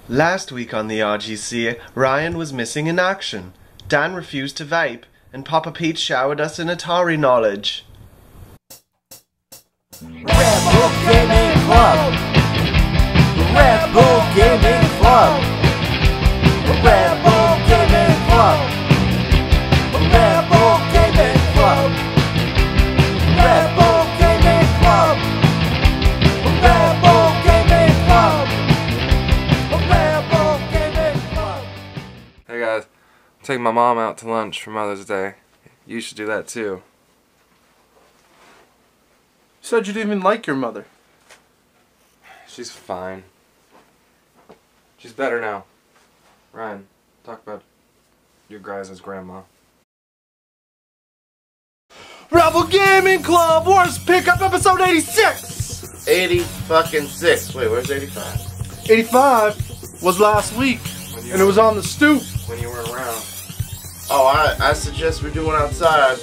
Last week on the RGC, Ryan was missing in action. Dan refused to vape, and Papa Pete showered us in Atari knowledge. Red Bull Gaming Club. Red Bull Gaming Club. Red Bull Gaming Club. Red Bull Gaming Club. Red Bull Gaming Club. Red Bull Gaming Club. Red Bull Gaming Club. Hey guys, I'm taking my mom out to lunch for Mother's Day. You should do that too. You said you didn't even like your mother. She's fine. She's better now. Ryan, talk about your guys' grandma. Rebel Gaming Club Wars Pickup Episode 86! 80 fucking 6. Wait, where's 85? 85 was last week, and it was on the stoop. When you weren't around. Oh, I suggest we do one outside,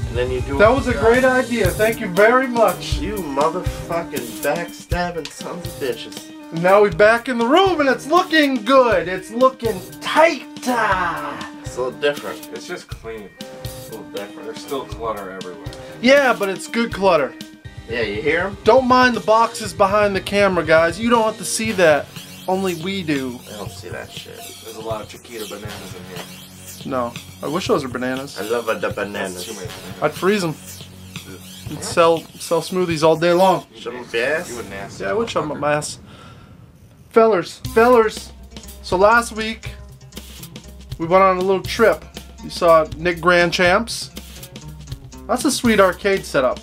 and then you do That it was a outside. great idea. Thank you very much. You motherfucking backstabbing sons of bitches. And now we're back in the room, and it's looking good. It's looking tight. It's a little different. It's just clean. It's a little different. There's still clutter everywhere. Yeah, but it's good clutter. Yeah, you hear him? Don't mind the boxes behind the camera, guys. You don't have to see that. Only we do. I don't see that shit. There's a lot of Chiquita bananas in here. No. I wish those were bananas. I love the That's too bananas. many bananas. I'd freeze them. And sell smoothies all day long. Shove them up your ass? You a nasty Yeah, I would shove them up motherfucker. my ass. Fellers. So last week, we went on a little trip. You saw Nick Grand Champs. That's a sweet arcade setup.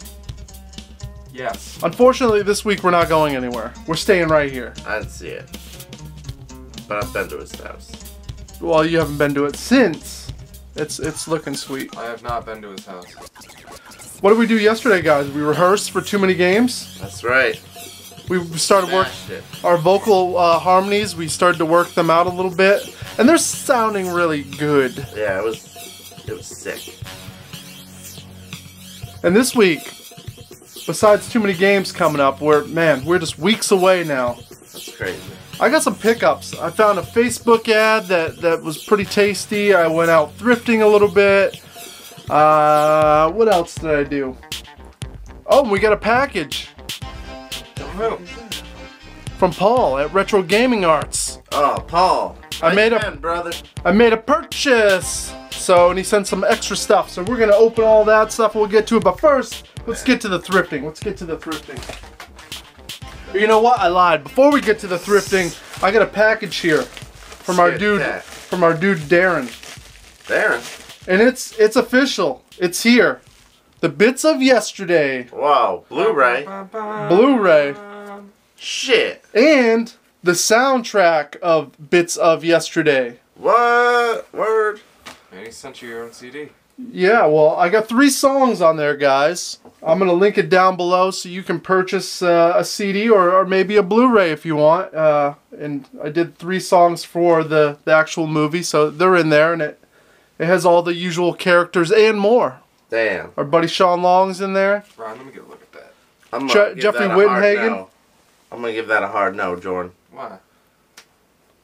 Yes. Unfortunately, this week we're not going anywhere. We're staying right here. I didn't see it. But I've been to his house. Well, you haven't been to it since. It's looking sweet. I have not been to his house. What did we do yesterday, guys? We rehearsed for too many games. That's right. We started work Smashed it. our vocal harmonies. We started to work them out a little bit, and they're sounding really good. Yeah, it was sick. And this week, besides too many games coming up, we're just weeks away now. That's crazy. I got some pickups. I found a Facebook ad that was pretty tasty. I went out thrifting a little bit. What else did I do? Oh, we got a package from Paul at Retro Gaming Arts. Oh, Paul. I made a- brother. I made a purchase. And he sent some extra stuff. So we're gonna open all that stuff. We'll get to it. But first, let's get to the thrifting. You know what? I lied. Before we get to the thrifting, I got a package here from our dude Darren. Darren? And it's official. It's here. The Bits of Yesterday Wow, Blu-ray. Blu-ray Shit. and the soundtrack of Bits of Yesterday. What? Word? And he sent you your own CD. Yeah, well, I got 3 songs on there, guys. I'm going to link it down below so you can purchase a CD or maybe a Blu-ray if you want. And I did 3 songs for the actual movie, so they're in there, and it has all the usual characters and more. Damn. Our buddy Sean Long's in there. Ryan, let me get a look at that. I'm gonna give Jeffrey that a hard Wittenhagen? no. I'm gonna give that a hard no, Jordan. Why?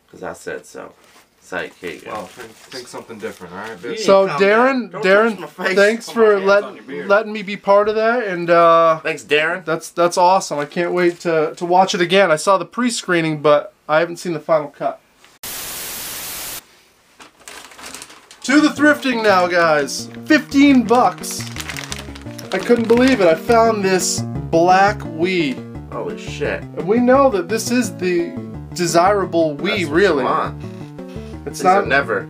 Because I said so. Psych, here you go. Well, think something different, alright, bitch? Yeah. So Calm Darren, down. Don't touch my face. thanks Put for my hands on your beard. letting me be part of that, and Thanks, Darren. that's awesome. I can't wait to watch it again. I saw the pre-screening, but I haven't seen the final cut. To the thrifting now, guys. 15 bucks. I couldn't believe it. I found this black Wii. Holy shit. And we know that this is the desirable Wii, That's what really. you want. It's These are not. never.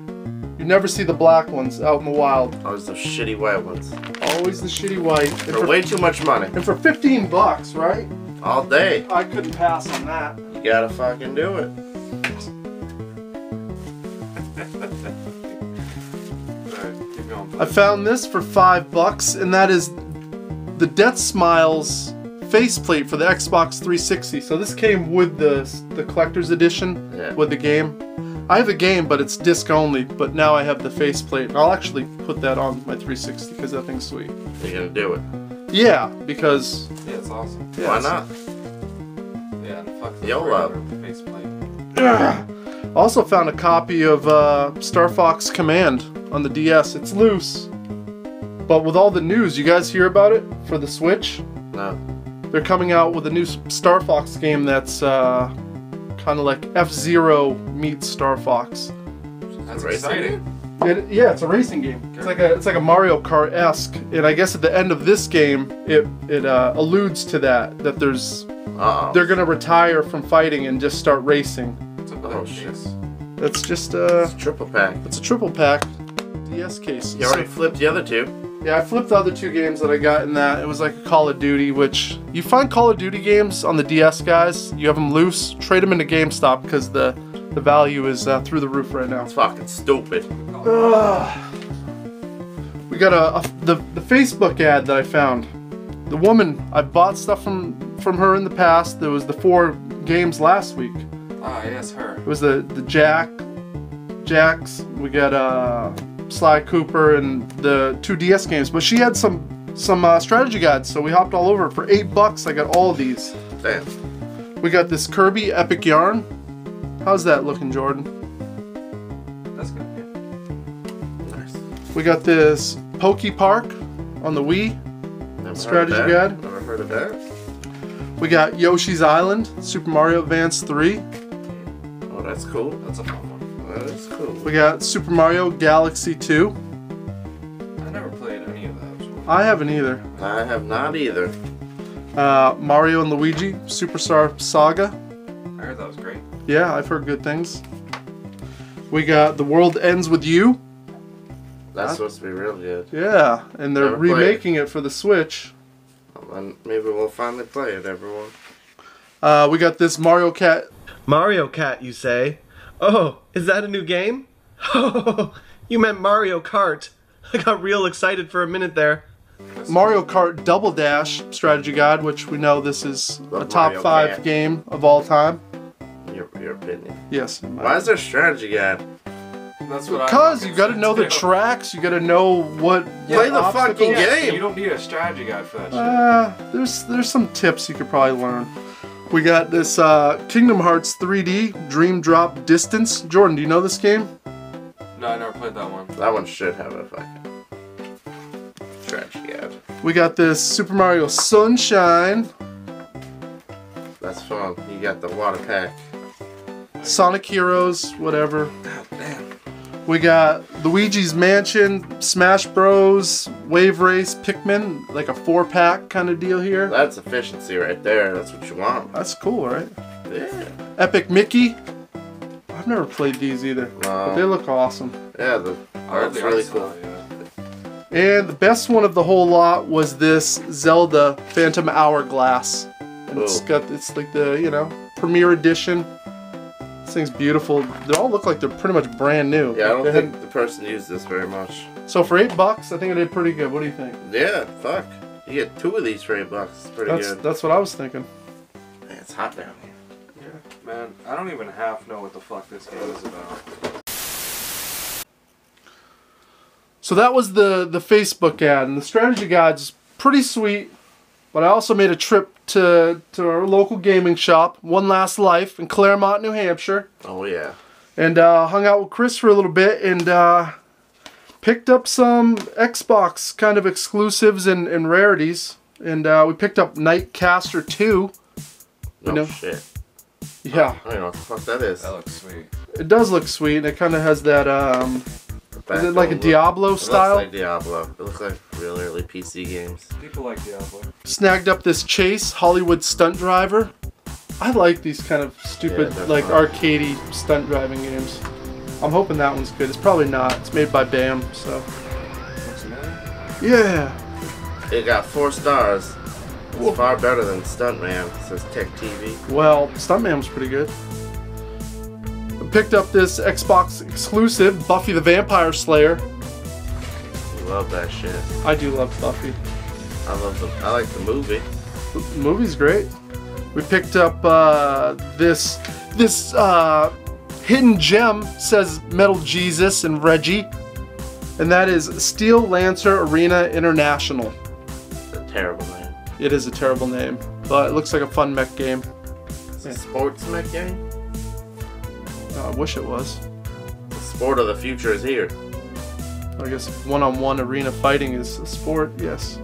You never see the black ones out in the wild. Always those shitty white ones. Always the shitty white. And For way too much money. and for 15 bucks, right? All day. I couldn't pass on that. You gotta fucking do it. Alright, keep going. I found this for 5 bucks, and that is the Death Smiles faceplate for the Xbox 360. So this came with the collector's edition Yeah. with the game. I have a game, but it's disc only. But now I have the faceplate. I'll actually put that on my 360 because that thing's sweet. You're gonna do it. Yeah, because Yeah, it's awesome. yeah, Why it's- not? Yeah, and fuck the YOLO. regular faceplate. Also found a copy of Star Fox Command on the DS. It's loose. But with all the news, you guys hear about it for the Switch? No. They're coming out with a new Star Fox game that's kind of like F-Zero meets Star Fox. That's Racing exciting. Yeah, it's a racing game. It's like a Mario Kart-esque, and I guess at the end of this game, it alludes to that there's they're gonna retire from fighting and just start racing. Oh shit. That's just It's a triple pack. it's a triple pack DS case. You already flipped the other two. Yeah, I flipped the other 2 games that I got in that. It was like a Call of Duty, which you find Call of Duty games on the DS, guys. You have them loose, trade them into GameStop because the value is through the roof right now. It's fucking stupid. We got the Facebook ad that I found. The woman, I bought stuff from her in the past. There was the 4 games last week. Ah, yes, her. It was the Jacks. We got Sly Cooper and the 2 DS games. But she had some strategy guides, so we hopped all over it. For $8, I got all of these. Damn. We got this Kirby Epic Yarn. How's that looking, Jordan? That's good. Yeah. Nice. We got this Poke Park on the Wii. Never Strategy heard of that. guide. Never heard of that. We got Yoshi's Island, Super Mario Advance 3. Oh, that's cool. That's a fun one. That is cool. We got Super Mario Galaxy 2. I never played any of those. I haven't either. I have not either. Mario and Luigi, Superstar Saga. I heard that was great. Yeah, I've heard good things. We got The World Ends With You. That's supposed to be real good. Yeah, and they're Never played. remaking it for the Switch. And maybe we'll finally play it, everyone. We got this Mario Cat. Mario Cat, you say? Oh, is that a new game? Oh, you meant Mario Kart. I got real excited for a minute there. Mario Kart Double Dash strategy guide, which we know this is a Love top Mario 5 Kart. game of all time. Your opinion. Yes. Why is there a strategy guide? That's what Because you gotta know the tracks, you gotta know what. Play the obstacles- fucking Yeah, game. you don't need a strategy guide for that shit. There's some tips you could probably learn. We got this Kingdom Hearts 3D Dream Drop Distance. Jordan, do you know this game? No, I never played that one. That one should have a fucking strategy guide. We got this Super Mario Sunshine, That's fun. You got the water pack. Sonic Heroes, whatever. God damn. We got Luigi's Mansion, Smash Bros, Wave Race, Pikmin, like a 4-pack kind of deal here. That's efficiency right there. That's what you want. That's cool, right? Yeah. Epic Mickey. I've never played these either, but they look awesome. Yeah, the I love art's the really art cool. style, yeah. And the best one of the whole lot was this Zelda Phantom Hourglass. And it's like the, premiere edition. This thing's beautiful. They all look like they're pretty much brand new. Yeah, I don't They think had- the person used this very much. So for $8, I think I did pretty good. What do you think? Yeah, fuck. You get 2 of these for $8. It's pretty good. That's what I was thinking. Man, it's hot down here. Man, I don't even half know what the fuck this game is about. So that was the Facebook ad, and the strategy guide's pretty sweet. But I also made a trip to our local gaming shop, One Last Life, in Claremont, New Hampshire, Oh, yeah. and hung out with Chris for a little bit, and picked up some Xbox kind of exclusives and rarities. And we picked up Nightcaster 2. No know- shit. Yeah, I don't know what the fuck that is. That looks sweet. it does look sweet, and it kind of has that, is it like a Background look. Diablo style? It looks like Diablo. It looks like real early PC games. People like Diablo. Snagged up this Chase Hollywood Stunt Driver. I like these kind of stupid, Yeah, they're like fun. arcadey stunt driving games. I'm hoping that one's good. It's probably not. It's made by BAM, so Looks amazing. yeah. It got 4 stars. It's far better than Stuntman. It says Tech TV. Well, Stuntman was pretty good. I picked up this Xbox exclusive Buffy the Vampire Slayer. You love that shit. I do love Buffy. I like the movie. The movie's great. We picked up this hidden gem, says Metal Jesus and Reggie, and that is Steel Lancer Arena International. It's a terrible name. It is a terrible name, but it looks like a fun mech game. It's a sports mech game? I wish it was. The sport of the future is here. I guess one-on-one arena fighting is a sport, yes.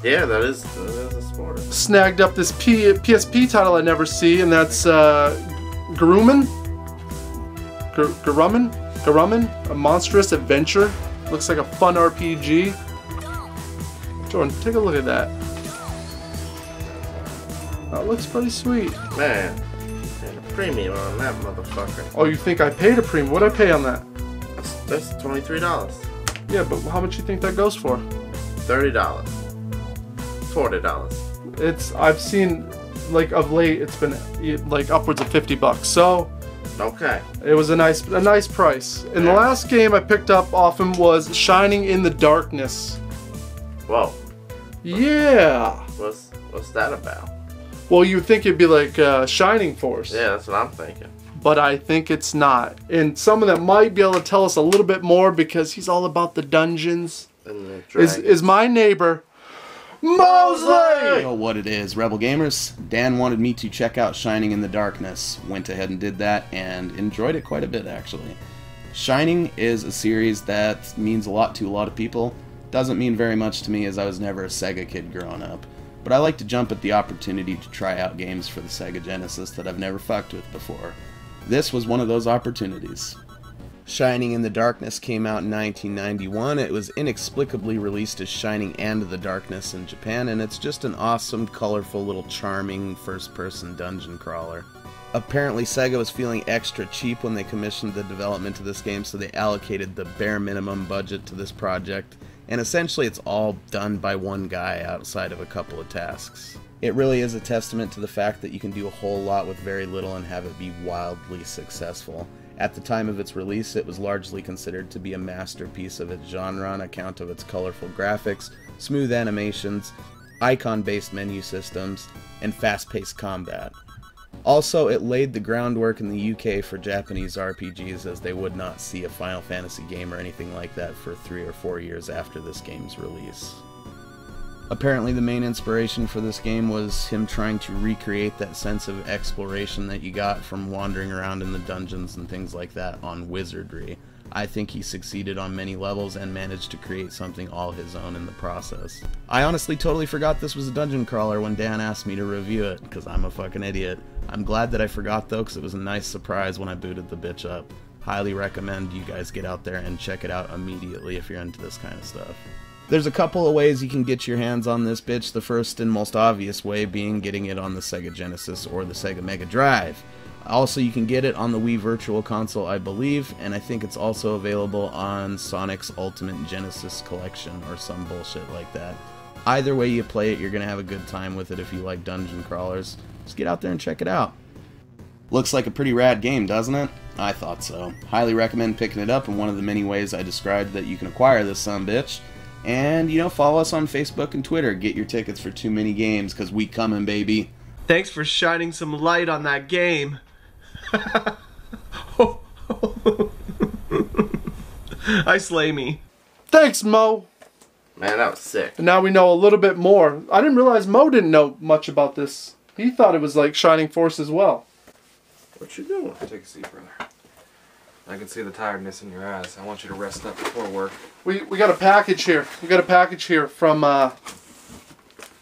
Yeah, that is a sport. Snagged up this PSP title I never see, and that's Garumman? Garumman? A Monstrous Adventure. Looks like a fun RPG. Jordan, take a look at that. That looks pretty sweet. Man, paid a premium on that motherfucker. Oh, you think I paid a premium? What'd I pay on that? That's $23. Yeah, but how much you think that goes for? $30. $40. I've seen, like, of late, it's been like upwards of $50. So Okay. it was a nice price. And the last game I picked up off him was Shining in the Darkness. Whoa. Yeah. What's that about? Well, you'd think it'd be like Shining Force. Yeah, that's what I'm thinking. But I think it's not. And someone that might be able to tell us a little bit more, because he's all about the dungeons, And the is my neighbor, Mosley! You know what it is, Rebel Gamers. Dan wanted me to check out Shining in the Darkness. Went ahead and did that, and enjoyed it quite a bit, actually. Shining is a series that means a lot to a lot of people. Doesn't mean very much to me, as I was never a Sega kid growing up. But I like to jump at the opportunity to try out games for the Sega Genesis that I've never fucked with before. This was one of those opportunities. Shining in the Darkness came out in 1991. It was inexplicably released as Shining and the Darkness in Japan, and it's just an awesome, colorful, little charming first-person dungeon crawler. Apparently Sega was feeling extra cheap when they commissioned the development of this game, so they allocated the bare minimum budget to this project, and essentially it's all done by one guy outside of a couple of tasks. It really is a testament to the fact that you can do a whole lot with very little and have it be wildly successful. At the time of its release, it was largely considered to be a masterpiece of its genre on account of its colorful graphics, smooth animations, icon-based menu systems, and fast-paced combat. Also, it laid the groundwork in the UK for Japanese RPGs, as they would not see a Final Fantasy game or anything like that for 3 or 4 years after this game's release. Apparently the main inspiration for this game was him trying to recreate that sense of exploration that you got from wandering around in the dungeons and things like that on Wizardry. I think he succeeded on many levels and managed to create something all his own in the process. I honestly totally forgot this was a dungeon crawler when Dan asked me to review it, because I'm a fucking idiot. I'm glad that I forgot though, because it was a nice surprise when I booted the bitch up. Highly recommend you guys get out there and check it out immediately if you're into this kind of stuff. There's a couple of ways you can get your hands on this bitch, the first and most obvious way being getting it on the Sega Genesis or the Sega Mega Drive. Also, you can get it on the Wii Virtual Console, I believe, and I think it's also available on Sonic's Ultimate Genesis Collection or some bullshit like that. Either way you play it, you're going to have a good time with it if you like dungeon crawlers. Just get out there and check it out. Looks like a pretty rad game, doesn't it? I thought so. Highly recommend picking it up in one of the many ways I described that you can acquire this sumbitch. And, you know, follow us on Facebook and Twitter. Get your tickets for Too Many Games, because we coming, baby. Thanks for shining some light on that game. I slay me. Thanks, Mo. Man, that was sick. And now we know a little bit more. I didn't realize Mo didn't know much about this. He thought it was like Shining Force as well. What you doing? Take a seat, brother. I can see the tiredness in your eyes. I want you to rest up before work. We got a package here. We got a package here from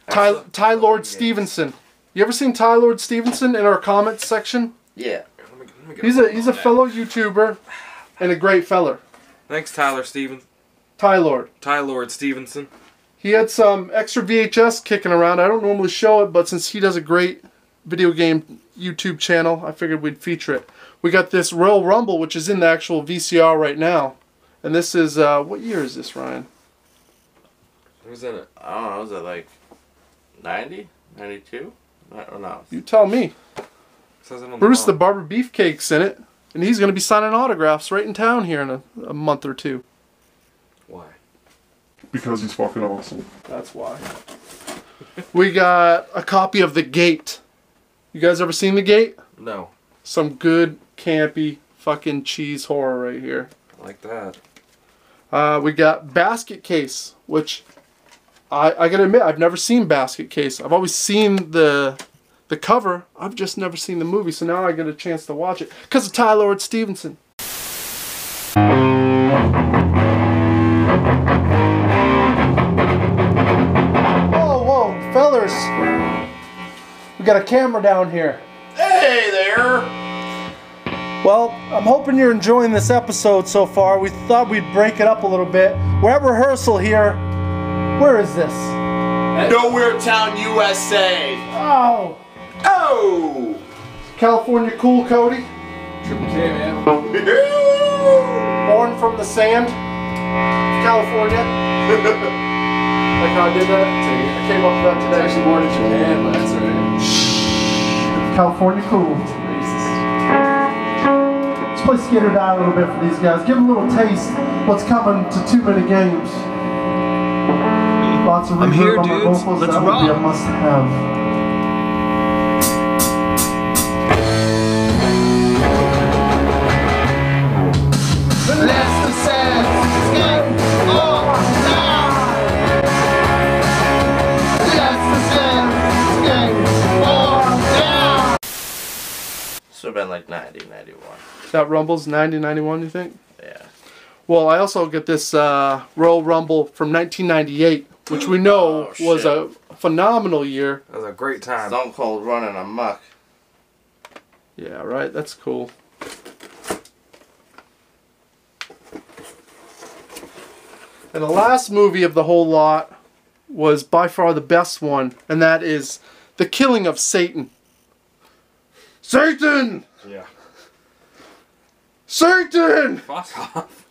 Tylord Stevenson. You ever seen Tylord Stevenson in our comments section? Yeah. Let me get He's a fellow YouTuber and a great feller. Thanks, Tylord Stevenson. He had some extra VHS kicking around. I don't normally show it, but since he does a great video game YouTube channel, I figured we'd feature it. We got this Royal Rumble, which is in the actual VCR right now. And this is, what year is this, Ryan? Was it, I don't know, was it like 90? 92? I don't know. You tell me. Says it on Bruce the bottom. Barber Beefcake's in it. And he's going to be signing autographs right in town here in a month or two. Why? Because he's fucking awesome. That's why. We got a copy of The Gate. You guys ever seen The Gate? No. Some good, campy, fucking cheese horror right here. I like that. We got Basket Case, which I gotta admit, I've never seen Basket Case. I've always seen the the cover. I've just never seen the movie, so now I get a chance to watch it because of Tylord Stevenson. Whoa, fellers. We got a camera down here. Hey there! Well, I'm hoping you're enjoying this episode so far. We thought we'd break it up a little bit. We're at rehearsal here. Where is this? Nowhere Town, USA. Oh! Oh! California cool, Cody? Triple K, man. Born from the sand? California? Like how I did that? I came up with that today. Actually born in Japan, but that's alright. California cool. Let's play Skid or Die a little bit for these guys. Give them a little taste what's coming to Too Many Games. Lots of I'm here, reverb on my dudes. vocals. Let's That would be a rock. must-have. This would have been like 90, 91. That Rumble's 90, 91, you think? Yeah. Well, I also get this Royal Rumble from 1998, which we know Oh, was shit. a phenomenal year. That was a great time. Stone Cold running amok. Yeah, right? That's cool. And the last movie of the whole lot was by far the best one, and that is The Killing of Satan. Satan! Yeah. Satan! Fuck off.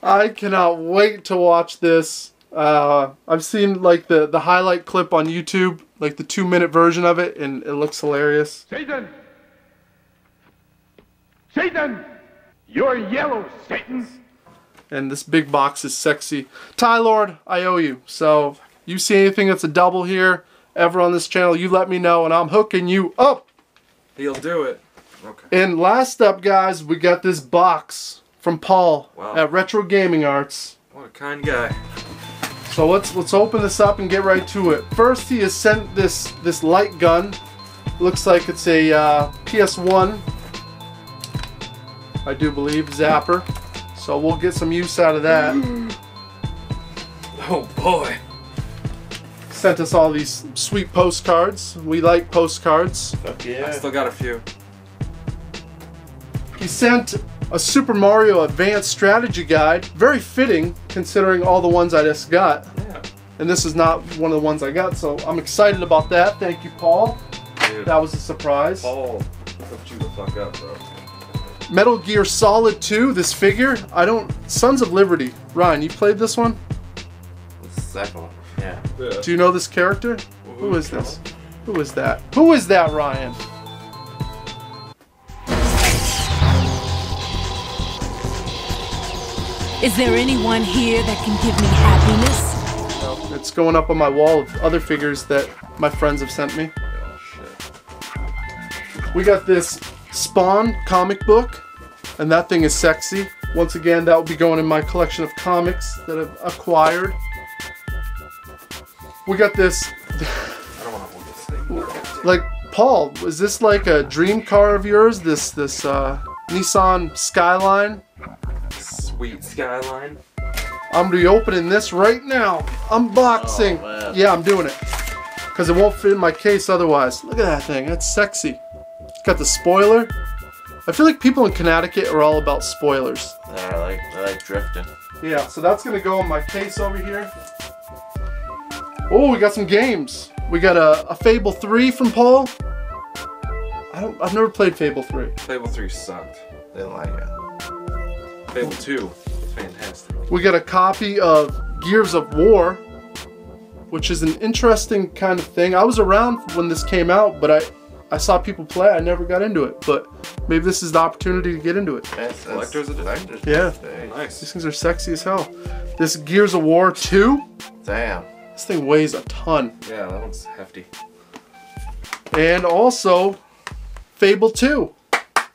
I cannot wait to watch this. I've seen like the highlight clip on YouTube, like the 2-minute version of it, and it looks hilarious. Satan! Satan! You're yellow, Satan! And this big box is sexy. Tylord, I owe you. So, you see anything that's a double here, ever on this channel, you let me know, and I'm hooking you up. He'll do it. Okay. And last up, guys, we got this box from Paul Wow. at Retro Gaming Arts. What a kind guy. So let's open this up and get right to it. First, he has sent this light gun. Looks like it's a PS1, I do believe, zapper. So we'll get some use out of that. Oh boy. Sent us all these sweet postcards. We like postcards. Fuck I yeah. still got a few. He sent a Super Mario Advanced Strategy Guide. Very fitting, considering all the ones I just got. Yeah. And this is not one of the ones I got, so I'm excited about that. Thank you, Paul. Dude. That was a surprise. Paul, hooked you the fuck up, bro. Metal Gear Solid 2, this figure. Sons of Liberty. Ryan, you played this one? The second one. Yeah. Yeah. Do you know this character? Who is this? Who is that? Who is that, Ryan? Is there anyone here that can give me happiness? It's going up on my wall of other figures that my friends have sent me. Oh shit. We got this Spawn comic book, and that thing is sexy. Once again, that will be going in my collection of comics that I've acquired. We got this, I don't want to hold this thing. like, Paul, is this like a dream car of yours? This Nissan Skyline? Sweet skyline. I'm gonna be opening this right now. Unboxing. Oh, man. Yeah, I'm doing it. Because it won't fit in my case otherwise. Look at that thing. That's sexy. It's got the spoiler. I feel like people in Connecticut are all about spoilers. I like drifting. Yeah, so that's gonna go in my case over here. Oh, we got some games. We got a Fable 3 from Paul. I've never played Fable 3. Fable 3 sucked. Didn't like it. Fable 2 is fantastic. We got a copy of Gears of War, which is an interesting kind of thing. I was around when this came out, but I saw people play. I never got into it, but maybe this is the opportunity to get into it. That's Collector's edition? collector's Yeah. edition. Nice. These things are sexy as hell. This Gears of War 2, Damn. this thing weighs a ton. Yeah, that one's hefty. And also, Fable 2.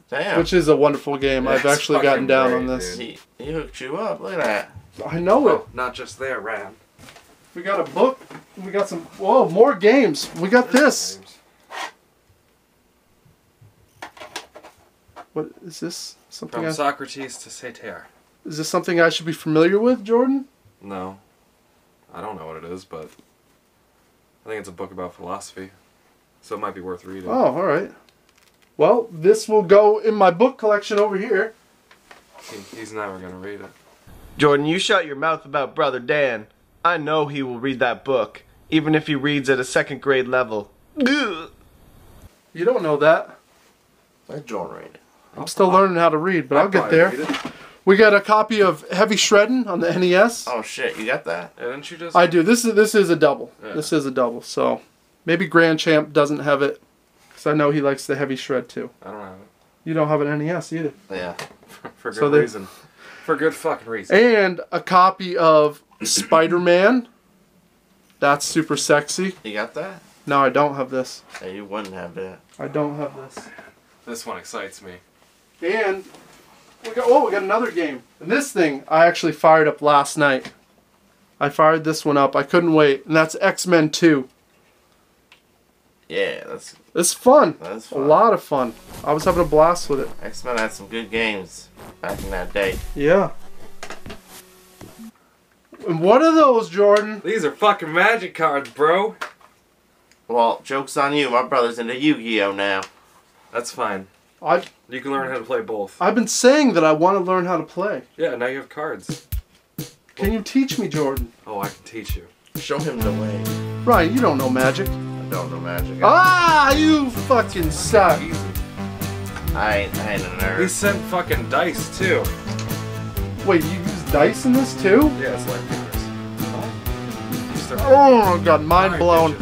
Damn. Which is a wonderful game. I've It's actually gotten fucking down great, on this. dude. He hooked you up. Look at that. I know it. Oh, not just there, Rad. We got a book. We got some. Whoa, more games. We got this. What is this? Something From I, Socrates to Satyr. is this something I should be familiar with, Jordan? No. I don't know what it is, but I think it's a book about philosophy. So it might be worth reading. Oh, all right. Well, this will go in my book collection over here. He's never going to read it. Jordan, you shut your mouth about Brother Dan. I know he will read that book, even if he reads at a 2nd grade level. Ugh. You don't know that. Let Jordan read it. I'm still learning how to read, but I'll get probably there. read it. We got a copy of Heavy Shreddin' on the NES. Oh shit, you got that? Didn't you just... I do. This is a double. Yeah. This is a double. So maybe Grand Champ doesn't have it, because I know he likes the Heavy Shred too. I don't have it. You don't have an NES either. Yeah. For good So they- reason. For good fucking reason. And a copy of Spider-Man. That's super sexy. You got that? No, I don't have this. Yeah, you wouldn't have that. I don't have this. This one excites me. And we got another game. And this thing I actually fired up last night. I fired this one up. I couldn't wait. And that's X-Men 2. Yeah, that's It's fun. That's A fun. lot of fun. I was having a blast with it. X-Men had some good games back in that day. Yeah. And what are those, Jordan? These are fucking magic cards, bro. Well, joke's on you. My brother's into Yu-Gi-Oh now. That's fine. I've You can learn how to play both. been saying that I want to learn how to play. Yeah, now you have cards. Can you teach me, Jordan? Oh, I can teach you. Show him the way. Ryan, you don't know magic. I don't know magic. Ah, you fucking suck. Easy. I ain't a nerd. He sent fucking dice, too. Wait, you use dice in this too? Yeah, it's like yours. Oh my god, mind blown.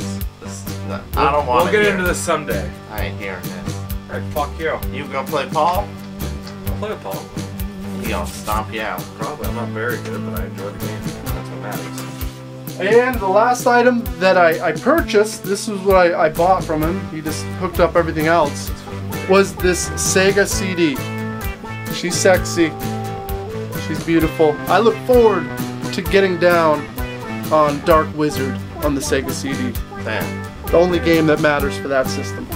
I don't want We'll get into this someday. I ain't hearing this. Alright, fuck you. You gonna play Paul? I'll play with Paul. He gonna stomp you out. Probably. I'm not very good, but I enjoy the game. That's what matters. And the last item that I purchased, this was what I bought from him, he just hooked up everything else, was this Sega CD. She's sexy. She's beautiful. I look forward to getting down on Dark Wizard on the Sega CD. Damn. The only game that matters for that system.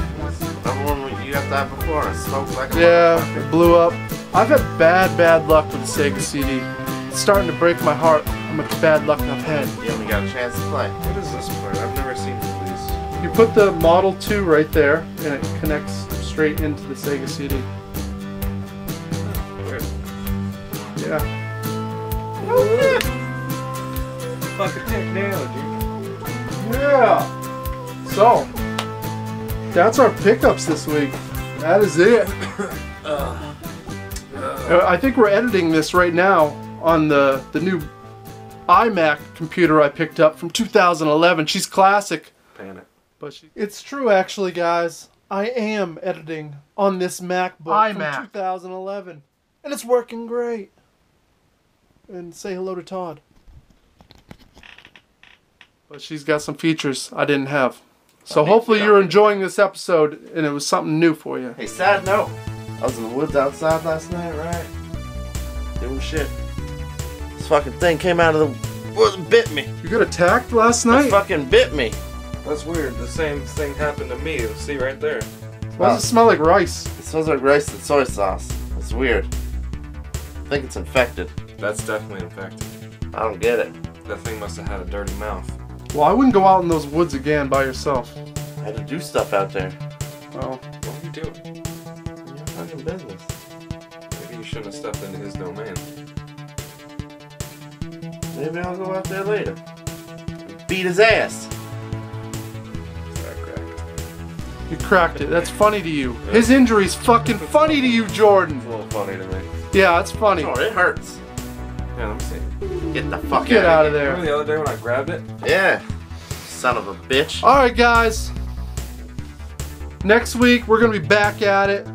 Remember when you got that before? It smoked like a Yeah, motherfucker. it blew up. I've had bad luck with the Sega CD. It's starting to break my heart how much bad luck I've had. You only got a chance to play. What is this part? I've never seen one of these. You put the Model 2 right there, and it connects straight into the Sega CD. Weird. Yeah. Fucking technology. Yeah. So, that's our pickups this week. That is it. I think we're editing this right now on the new iMac computer I picked up from 2011. She's classic. Panic. But it's true, actually, guys. I am editing on this MacBook from 2011, and it's working great. And say hello to Todd. But she's got some features I didn't have. So hopefully you're enjoying this episode, and it was something new for you. Hey, sad note. I was in the woods outside last night, right? Doing shit. This fucking thing came out of the woods and bit me. You got attacked last It night? fucking bit me. That's weird. The same thing happened to me. See right there. Why does it smell like rice? It smells like rice and soy sauce. It's weird. I think it's infected. That's definitely infected. I don't get it. That thing must have had a dirty mouth. Well, I wouldn't go out in those woods again by yourself. I had to do stuff out there. Well, What are you doing? Fucking business. Maybe you shouldn't have stepped into his domain. Maybe I'll go out there later. Beat his ass. you cracked it. That's funny to you. His injury's fucking funny to you, Jordan. It's a little funny to me. Yeah, it's funny. Oh, it hurts. Yeah, let me see. Get the fuck Get out of Remember there. the other day when I grabbed it? Yeah. Son of a bitch. Alright, guys. Next week, we're gonna be back at it.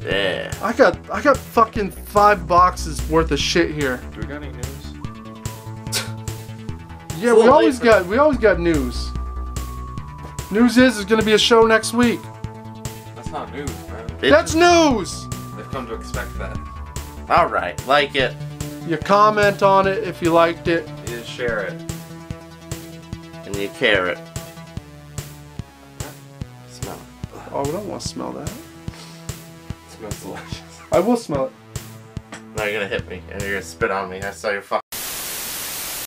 Yeah. I got fucking 5 boxes worth of shit here. Do we got any news? Yeah, Full we always late got news. News is there's gonna be a show next week. That's not news, man. That's news! They've come to expect that. Alright, like it. You comment on it if you liked it. You just share it. And you carrot. Smell it. Oh, we don't want to smell that. It smells delicious. I I will smell it. No, you're gonna hit me and you're gonna spit on me. I saw your fucking